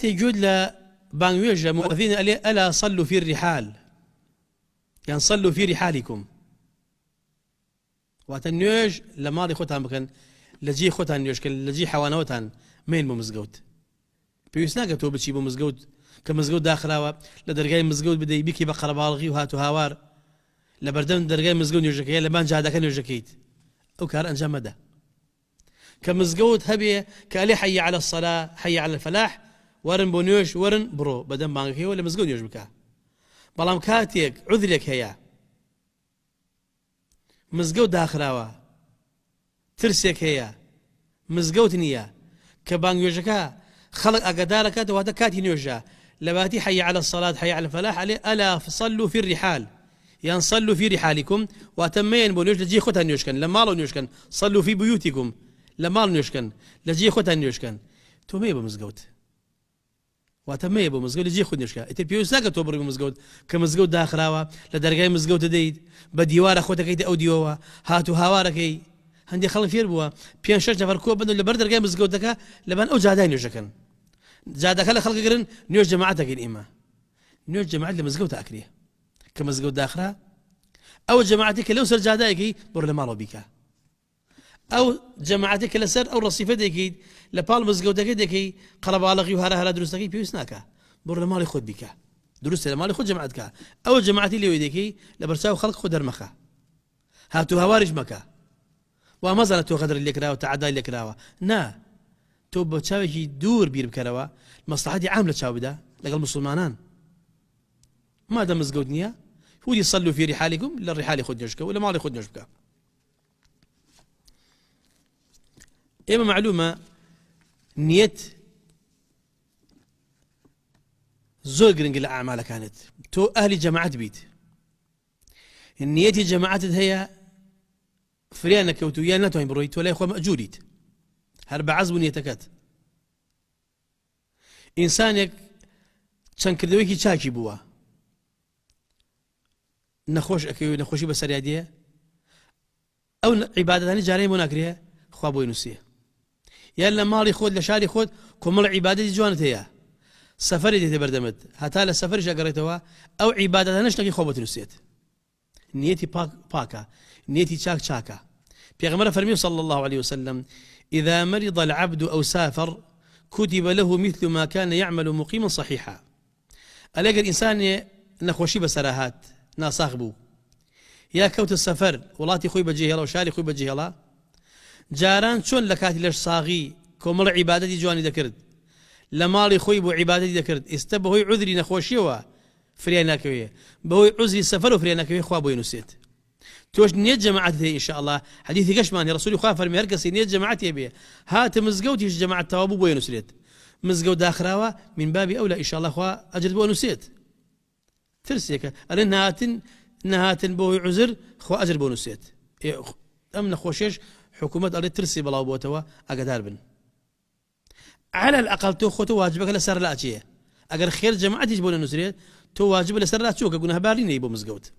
كاتي جود لا بانويجا مؤذين ألا صلوا في الرحال، يعني صلوا في رحالكم. واتنيوج لماضي خوتان بكن لجي خوتان نيوج كن لجي حوانوتان مين بمزقوت بيسناقة تو بتشي بمزقوت كمزقوت داخلاوة لدرجاي مزقوت بدي بيكي بقرة بالغي وهاتو هاوار لبردم درجاي مزقوت نيوجكي لبان جادا كان نيوجكيت أو كار أنجام مدى كمزقوت هبي كالي حي على الصلاة حي على الفلاح ورن بونيوش ورن برو بدم بانكي ولا مزقوت نيوج بكا بلام كاتيك عذرك هيا مزقوت داخلاوة ترسيك هيا مزقوت نيا كبان يوجكا خلق أقدارك وهذا كاتي نيوجا لباتي حي على الصلاة حي على الفلاح عليه ألا صلوا في الرحال، يعني صلوا في رحالكم وأتمين بونيوش لجي خوتها نيوشكن لما لو نيوشكن صلوا في بيوتكم لما لو نيوشكن لجي خوتها نيوشكن تو مي بمزقوت واتمي بمزقوت لجي خود نيوشكا اتبيوس لاقا توبر بمزقوت كمزقوت داخلاوة لدرجاي مزقوت ديد بديوار خوتك ايت او ديووا هاتو هاواركي هندي خلق فير بوا بيان شش نفر كوب بدو لبر درجاي مزقوت دكا لبان او جاداي نيوشكن جادا خلق قرن نيوش جماعتك الإمام نيوش جماعة لمزقوت أكليه كمزقوت داخلها أو جماعتك لو سر جادايكي بور لمالو بيكا أو جماعتك لسر أو رصيفة ديكي لبال مزقوت ديكي قرب على غيو هلا دروستكي بيوسناكا بور لمالي خود بيكا دروس لمالي خود جماعتك أو جماعتي اللي ويديكي لبرساو خلق خود هرمخا هاتو هوارج مكا ومازال تو قدر اللي كراوه وتعدى اللي كراوه نا تو بتشاوي دور بير بكراوه مصلحة عاملة تشاوي ده لقى المسلمانان ما دام مزقوت نيا هو يصلوا في رحالكم للرحال يخد نشكا ولا ما يخد نشكا. إما معلومة نية زوج رنجل أعمال كانت تو أهل جماعة بيت النية جماعة هي فريانك وتويا نتوين برويت ولا يخو مأجوريت هرب عزب نيتكات إنسانك كان كردويكي تشاكي بوا نخوش أكيو نخوشي بسريادية أو عبادة جارين مناكريها خوابو ينسيه يلا مالي خود لشاري خود كمل عبادة جوانت هي سفري دي تبردمت هتا للسفر شاقريتوا أو عبادة نشتكي خوابو نسيت نيتي باكا نيتي شاكا بيغمر فرمي صلى الله عليه وسلم إذا مرض العبد أو سافر كتب له مثل ما كان يعمل مقيما صحيحا. ألاقي الإنسان نخوشي بسراهات ناصاغبو يا كوت السفر ولاتي خوي بجيه الله وشاري خوي بجيه الله جاران شون لكاتي لش صاغي كمل عبادتي جواني ذكرت لمالي خوي بو عبادتي ذكرت استبهوي عذري نخوشيوا فريناكويه بهوي عذري السفر وفريناكويه خوابو ينسيت توش نيت جماعتي إن شاء الله حديثي قشمان يا رسولي خافر مهركسي نيت جماعتي بيه هات مزقوتي جماعة توابو بو ينسيت مزقوت داخراوا من باب أولى إن شاء الله خوا أجر بو نسيت ترسيك أرن نهاتن بو عذر خو أجر بو نسيت أم نخوشيش حكومة أرد ترسي بلا بوتوا أقدار بن على الأقل تو خو تو واجبك لسر لا أجيه أجر خير جماعتي يجبون نسريت تو واجب لسر لا تشوك قلنا هبارين يبو مزقوت